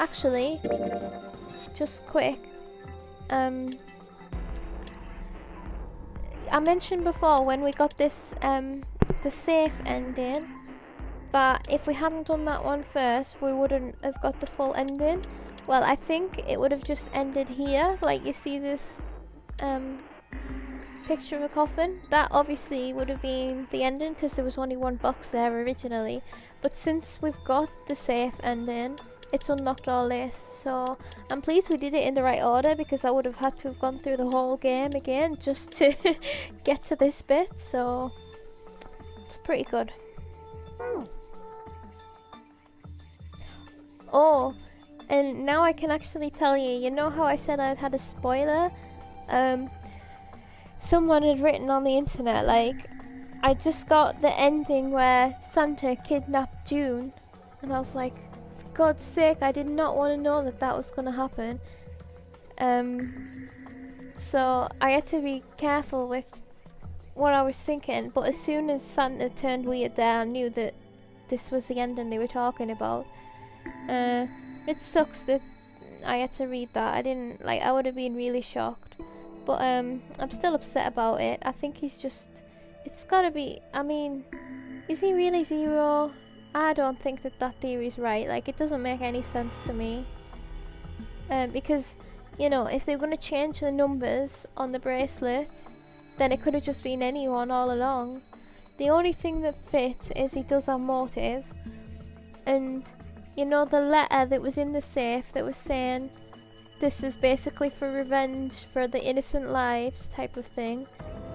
Actually, just quick. I mentioned before when we got this the safe ending, but if we hadn't done that one first, we wouldn't have got the full ending. Well, I think it would have just ended here. Like you see this picture of a coffin. That obviously would have been the ending because there was only one box there originally. But since we've got the safe ending, it's unlocked all this. So I'm pleased we did it in the right order because I would have had to have gone through the whole game again just to get to this bit. So it's pretty good. Oh, and now I can actually tell you, you know how I said I'd had a spoiler? Someone had written on the internet, like, I just got the ending where Santa kidnapped June, and I was like, for God's sake, I did not want to know that that was going to happen. So I had to be careful with what I was thinking, but as soon as Santa turned weird there, I knew that this was the ending they were talking about. It sucks that I had to read that. I didn't, like, I would have been really shocked. But I'm still upset about it. I think he's just, it's gotta be, I mean, is he really zero? I don't think that that theory is right. Like, it doesn't make any sense to me. Because, you know, if they were going to change the numbers on the bracelet, then it could have just been anyone all along. The only thing that fits is he does have motive. And, you know, the letter that was in the safe that was saying, this is basically for revenge for the innocent lives type of thing,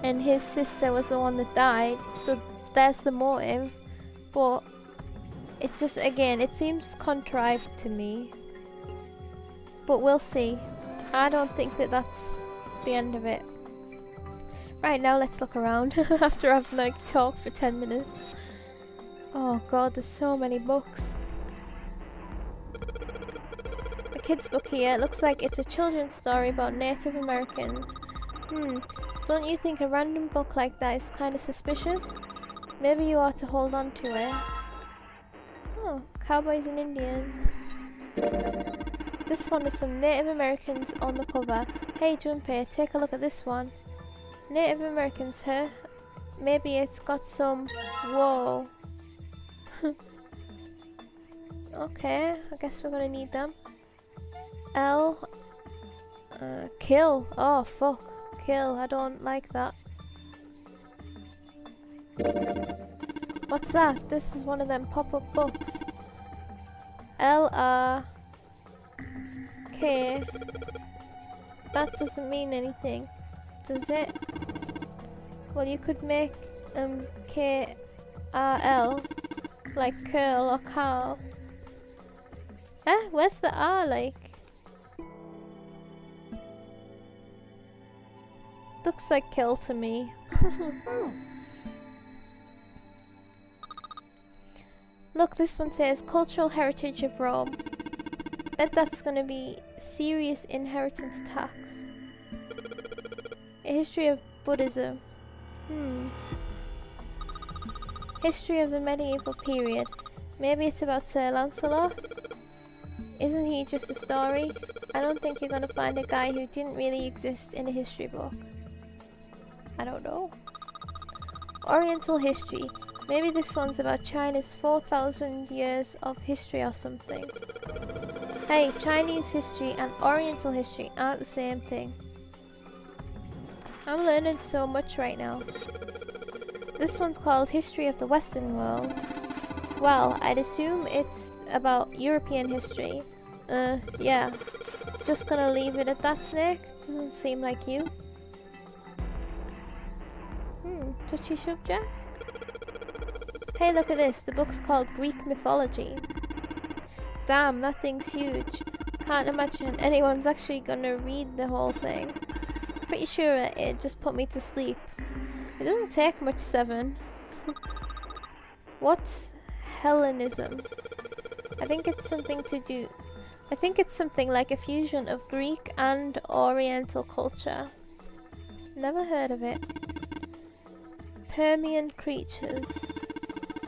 and his sister was the one that died, so there's the motive. But it just, again, it seems contrived to me, but we'll see. I don't think that that's the end of it. Right, now let's look around after I've like talked for 10 minutes. Oh god, there's so many books. Kids book here. It looks like it's a children's story about Native Americans. Don't you think a random book like that is kind of suspicious? Maybe you ought to hold on to it. Oh, cowboys and Indians. This one is some Native Americans on the cover. Hey Junpei, take a look at this one. Native Americans, huh? Maybe it's got some... Whoa. Okay, I guess we're gonna need them. L, kill. Oh fuck, kill. I don't like that. What's that? This is one of them pop-up books. LRK. That doesn't mean anything, does it? Well, you could make KRL like curl or cow. Eh? Where's the R like? Looks like kill to me. Look, this one says cultural heritage of Rome. Bet that's gonna be serious inheritance tax. A history of Buddhism. History of the medieval period. Maybe it's about Sir Lancelot? Isn't he just a story? I don't think you're gonna find a guy who didn't really exist in a history book. I don't know. Oriental history. Maybe this one's about China's 4,000 years of history or something. Hey, Chinese history and Oriental history aren't the same thing. I'm learning so much right now. This one's called History of the Western World. Well, I'd assume it's about European history. Yeah. Just gonna leave it at that, Snake? Doesn't seem like you. Touchy subject? Hey, look at this. The book's called Greek Mythology. Damn, that thing's huge. Can't imagine anyone's actually gonna read the whole thing. Pretty sure it just put me to sleep. It doesn't take much, 7. What's Hellenism? I think it's something to do... I think it's something like a fusion of Greek and Oriental culture. Never heard of it. Permian creatures.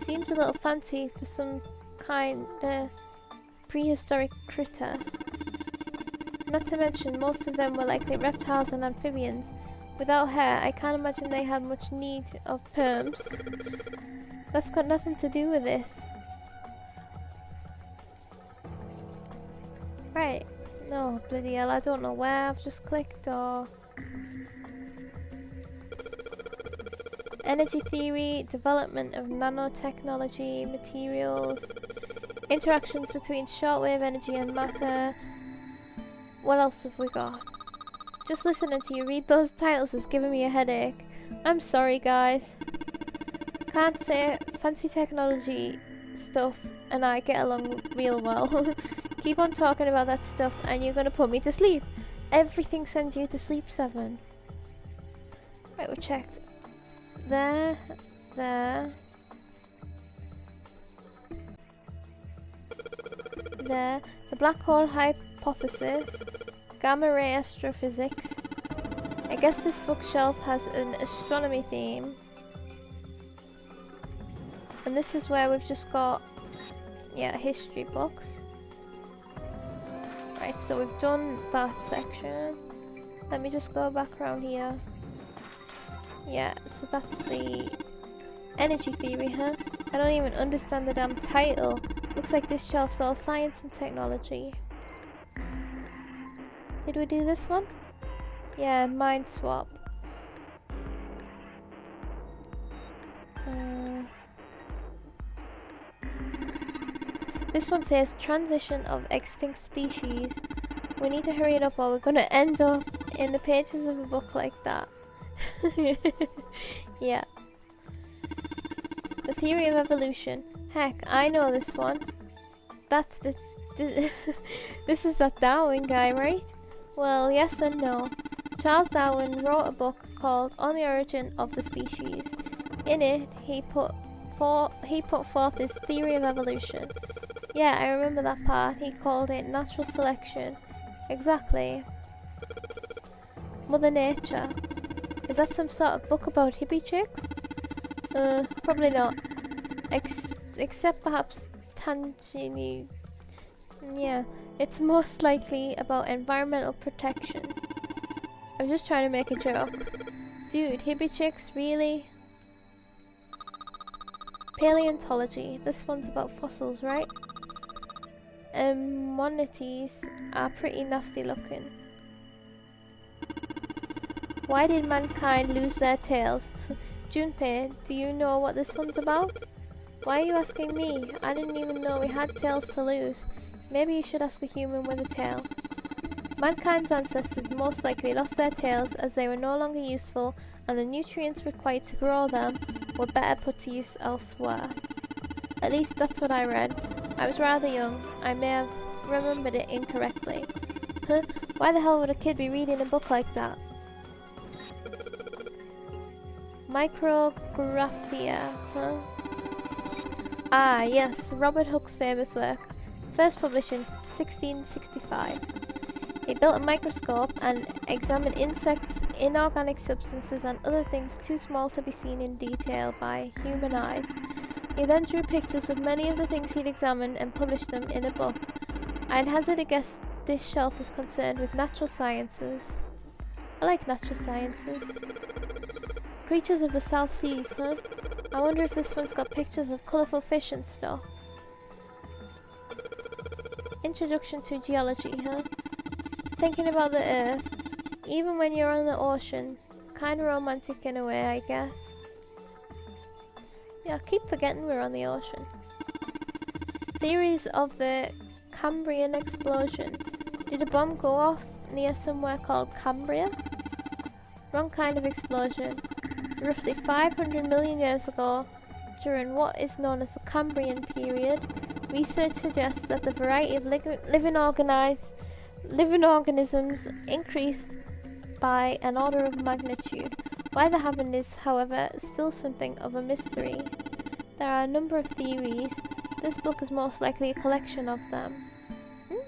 Seems a little fancy for some kind prehistoric critter. Not to mention, most of them were likely reptiles and amphibians. Without hair, I can't imagine they had much need of perms. That's got nothing to do with this. Right. No, bloody hell, I don't know where I've just clicked or... Energy theory, development of nanotechnology, materials, interactions between shortwave energy and matter. What else have we got? Just listening to you read those titles is giving me a headache. I'm sorry, guys. Can't say fancy technology stuff and I get along real well. Keep on talking about that stuff and you're gonna put me to sleep. Everything sends you to sleep, 7. Right, we checked. There. There. The black hole hypothesis. Gamma ray astrophysics. I guess this bookshelf has an astronomy theme. And this is where we've just got, yeah, history books. Right, so we've done that section. Let me just go back around here. Yeah, so that's the energy theory, huh? I don't even understand the damn title. Looks like this shelf's all science and technology. Did we do this one? Yeah, mind swap. This one says transition of extinct species. We need to hurry it up or we're gonna end up in the pages of a book like that. Yeah. The theory of evolution. Heck, I know this one. That's the this is that Darwin guy, right? Well, yes and no. Charles Darwin wrote a book called On the Origin of the Species. In it, he put forth his theory of evolution. Yeah, I remember that part. He called it natural selection. Exactly. Mother Nature. Is that some sort of book about hippie chicks? Probably not. Except perhaps Tangini. Yeah, it's most likely about environmental protection. I'm just trying to make a joke. Dude, hippie chicks, really? Paleontology. This one's about fossils, right? Manatees are pretty nasty looking. Why did mankind lose their tails? Junpei, do you know what this one's about? Why are you asking me? I didn't even know we had tails to lose. Maybe you should ask a human with a tail. Mankind's ancestors most likely lost their tails as they were no longer useful and the nutrients required to grow them were better put to use elsewhere. At least that's what I read. I was rather young. I may have remembered it incorrectly. Huh? Why the hell would a kid be reading a book like that? Micrographia, huh? Ah, yes, Robert Hooke's famous work. First published in 1665. He built a microscope and examined insects, inorganic substances and other things too small to be seen in detail by human eyes. He then drew pictures of many of the things he'd examined and published them in a book. I'd hazard a guess this shelf was concerned with natural sciences. I like natural sciences. Creatures of the South Seas, huh? I wonder if this one's got pictures of colourful fish and stuff. Introduction to geology, huh? Thinking about the Earth, even when you're on the ocean, kinda romantic in a way, I guess. Yeah, I keep forgetting we're on the ocean. Theories of the Cambrian explosion. Did a bomb go off near somewhere called Cambria? Wrong kind of explosion. Roughly 500 million years ago, during what is known as the Cambrian period, research suggests that the variety of living organisms increased by an order of magnitude. Why that happened is, however, still something of a mystery. There are a number of theories. This book is most likely a collection of them.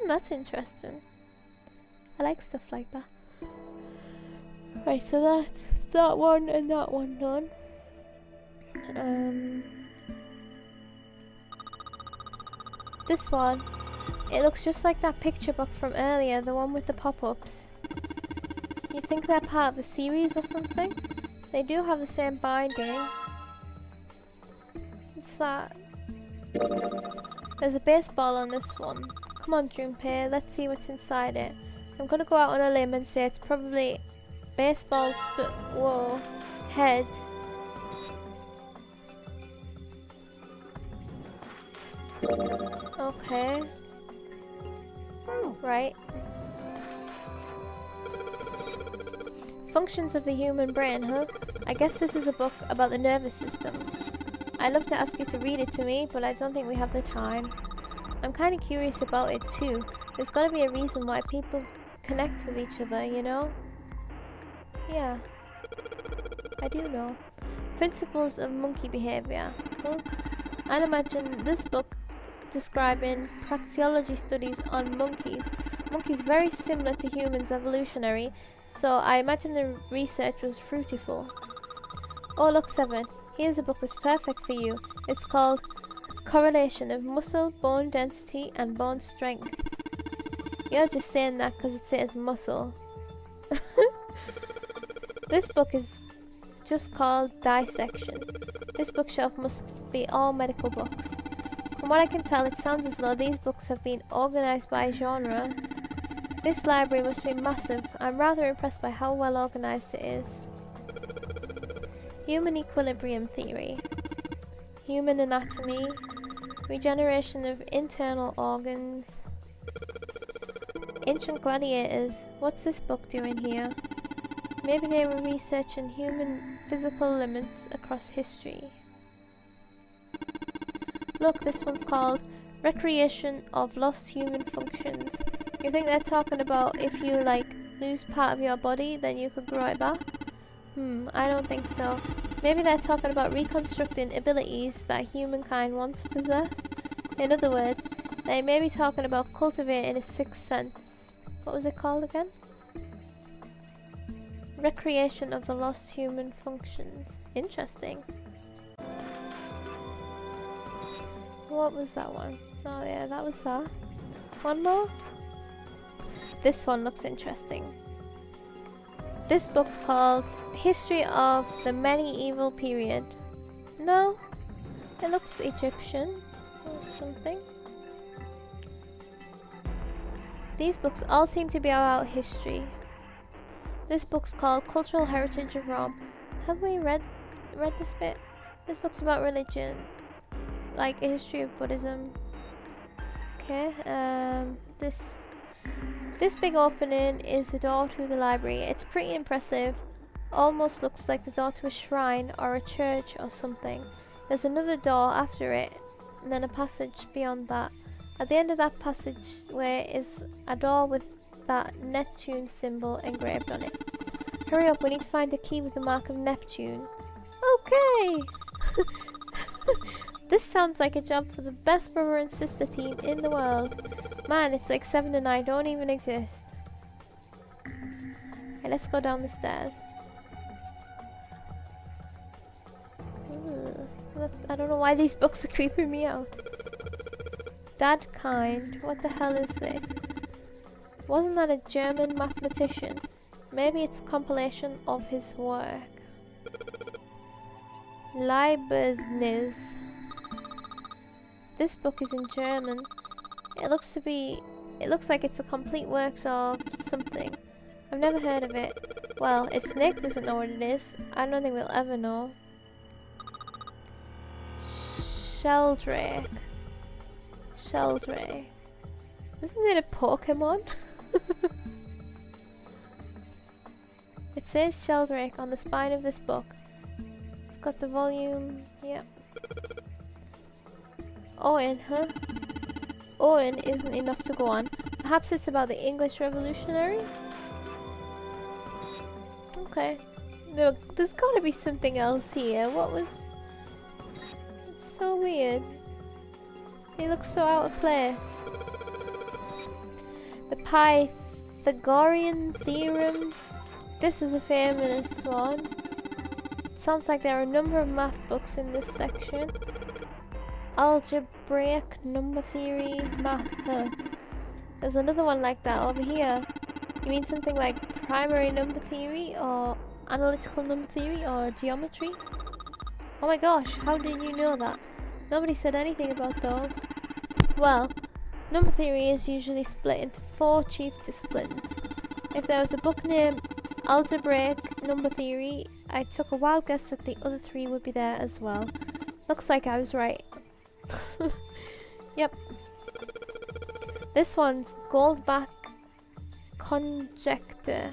That's interesting. I like stuff like that. Right, so that's that one and that one done. This one. It looks just like that picture book from earlier, the one with the pop-ups. You think they're part of the series or something? They do have the same binding. What's that? There's a baseball on this one. Come on, Junpei, let's see what's inside it. I'm gonna go out on a limb and say it's probably baseball whoa, head. Okay. Right. Functions of the human brain, huh? I guess this is a book about the nervous system. I'd love to ask you to read it to me, but I don't think we have the time. I'm kind of curious about it too. There's gotta be a reason why people connect with each other, you know? Yeah. I do know. Principles of monkey behavior. Huh? I'd imagine this book describing praxeology studies on monkeys. Monkeys very similar to humans evolutionary, so I imagine the research was fruitful. Oh look, 7. Here's a book that's perfect for you. It's called Correlation of Muscle, Bone Density and Bone Strength. You're just saying that because it says muscle. This book is just called Dissection. This bookshelf must be all medical books. From what I can tell, it sounds as though these books have been organized by genre. This library must be massive. I'm rather impressed by how well organized it is. Human equilibrium theory. Human anatomy. Regeneration of internal organs. Ancient gladiators. What's this book doing here? Maybe they were researching human physical limits across history. Look, this one's called Recreation of Lost Human Functions. You think they're talking about if you like lose part of your body, then you could grow it back? I don't think so. Maybe they're talking about reconstructing abilities that humankind once possessed. In other words, they may be talking about cultivating a sixth sense. What was it called again? Recreation of the Lost Human Functions. Interesting. What was that one? Oh yeah, that was that. One more? This one looks interesting. This book's called History of the Medieval Period. No? It looks Egyptian or something. These books all seem to be about history. This book's called Cultural Heritage of Rome. Have we read this bit? This book's about religion. Like a history of Buddhism. Okay, this big opening is the door to the library. It's pretty impressive. Almost looks like the door to a shrine or a church or something. There's another door after it, and then a passage beyond that. At the end of that passageway is a door with that Neptune symbol engraved on it. Hurry up, we need to find the key with the mark of Neptune. Okay! This sounds like a job for the best brother and sister team in the world. Man, it's like 7 and I don't even exist. Okay, let's go down the stairs. I don't know why these books are creeping me out. Dad Kind, what the hell is this? Wasn't that a German mathematician? Maybe it's a compilation of his work. Leibniz. This book is in German. It looks like it's a complete works of something. I've never heard of it. Well, if Snake doesn't know what it is, I don't think we'll ever know. Sheldrake. Sheldrake. Isn't it a Pokemon? It says Sheldrake on the spine of this book. It's got the volume, yep. Owen, huh? Owen isn't enough to go on. Perhaps it's about the English Revolutionary? Okay. Look, there's gotta be something else here. What was... It's so weird. He looks so out of place. The Pythagorean theorem. This is a famous one. It sounds like there are a number of math books in this section. Algebraic number theory, math, huh? There's another one like that over here. You mean something like primary number theory, or analytical number theory, or geometry? Oh my gosh, how did you know that? Nobody said anything about those. Well, number theory is usually split into 4 chief disciplines. If there was a book named Algebraic Number Theory, I took a wild guess that the other 3 would be there as well. Looks like I was right. Yep. This one's Goldbach Conjecture.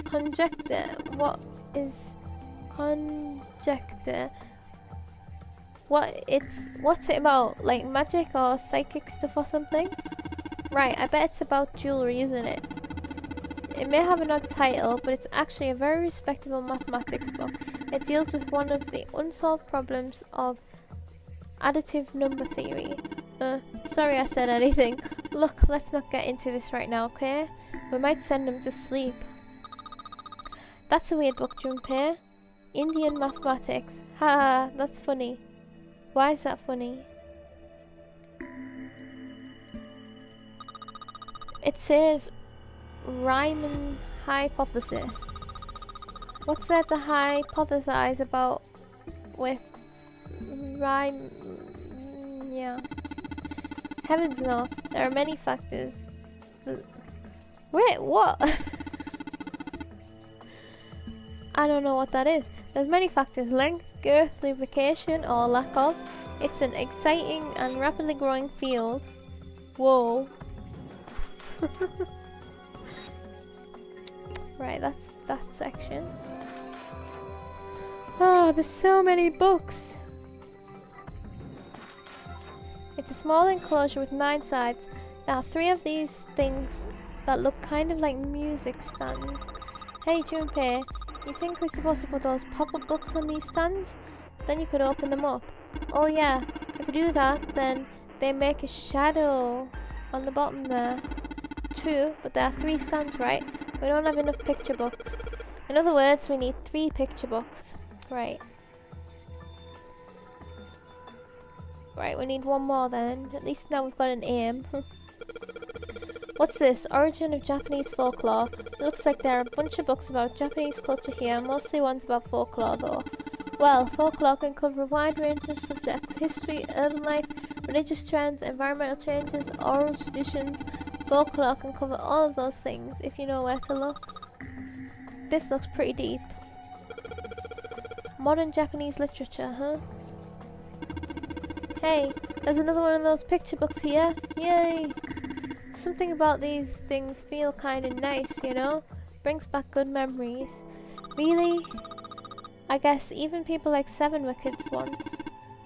Conjecture. What is conjecture? What's it about? Like magic or psychic stuff or something? Right, I bet it's about jewelry, isn't it? It may have an odd title, but it's actually a very respectable mathematics book. It deals with one of the unsolved problems of additive number theory. Sorry I said anything. Look, let's not get into this right now, okay? We might send him to sleep. That's a weird book, Junpei. Indian mathematics. Haha, that's funny. Why is that funny? It says Riemann hypothesis. What's there to hypothesize about with Riemann? Yeah. Heavens no, there are many factors. Wait, what? I don't know what that is. There's many factors: length, girth, lubrication, or lack of. It's an exciting and rapidly growing field. Whoa. Right, that's that section. Oh, there's so many books. It's a small enclosure with 9 sides. There are 3 of these things that look kind of like music stands. Hey Junpei, you think we're supposed to put those pop-up books on these stands? Then you could open them up. Oh yeah, if we do that, then they make a shadow on the bottom there. True, but there are 3 stands, right? We don't have enough picture books. In other words, we need 3 picture books. Right. Right, we need 1 more then. At least now we've got an aim. What's this? Origin of Japanese folklore. It looks like there are a bunch of books about Japanese culture here, mostly ones about folklore though. Well, folklore can cover a wide range of subjects: history, urban life, religious trends, environmental changes, oral traditions. Folklore can cover all of those things if you know where to look. This looks pretty deep. Modern Japanese literature, huh? Hey, there's another one of those picture books here. Yay! Something about these things feel kind of nice, you know? Brings back good memories. Really? I guess even people like 7 were kids once.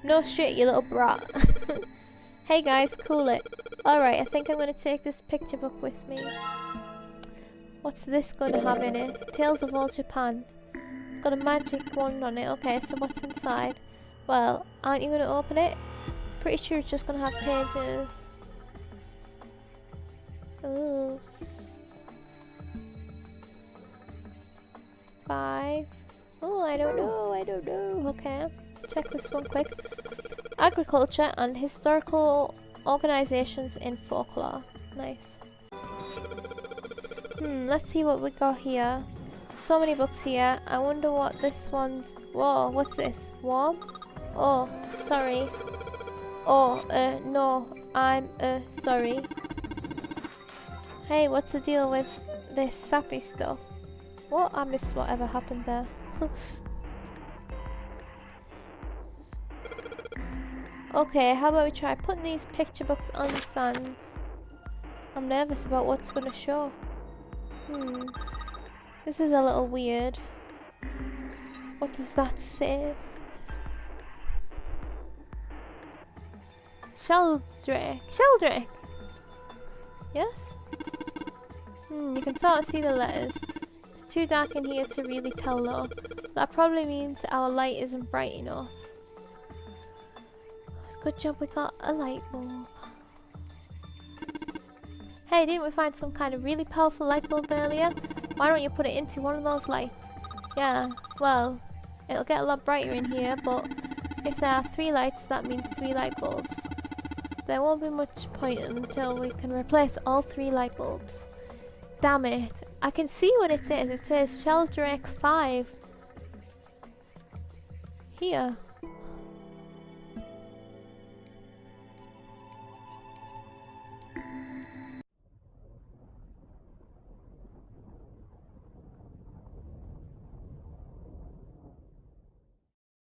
No shit, you little brat. Hey guys, cool it. Alright, I think I'm gonna take this picture book with me. What's this gonna have in it? Tales of Old Japan. It's got a magic wand on it. Okay, so what's inside? Well, aren't you gonna open it? Pretty sure it's just gonna have pages. Ooh. 5. Oh, I don't know. Okay, check this one quick. Agriculture and historical organizations in folklore. Nice. Let's see what we got here. So many books here. I wonder what this one's... Whoa, what's this? Warm? Oh, sorry. Oh, no, I'm, sorry. Hey, what's the deal with this sappy stuff? What? I missed whatever happened there. Okay, how about we try putting these picture books on the stand? I'm nervous about what's gonna show. This is a little weird. What does that say? Sheldrake. Sheldrake! Yes? You can sort of see the letters. It's too dark in here to really tell though. That probably means our light isn't bright enough. Good job we got a light bulb. Hey, didn't we find some kind of really powerful light bulb earlier? Why don't you put it into one of those lights? Yeah, well, it'll get a lot brighter in here, but if there are 3 lights, that means 3 light bulbs. there won't be much point until we can replace all 3 light bulbs. Damn it. I can see what it says. It says Sheldrake 5. Here.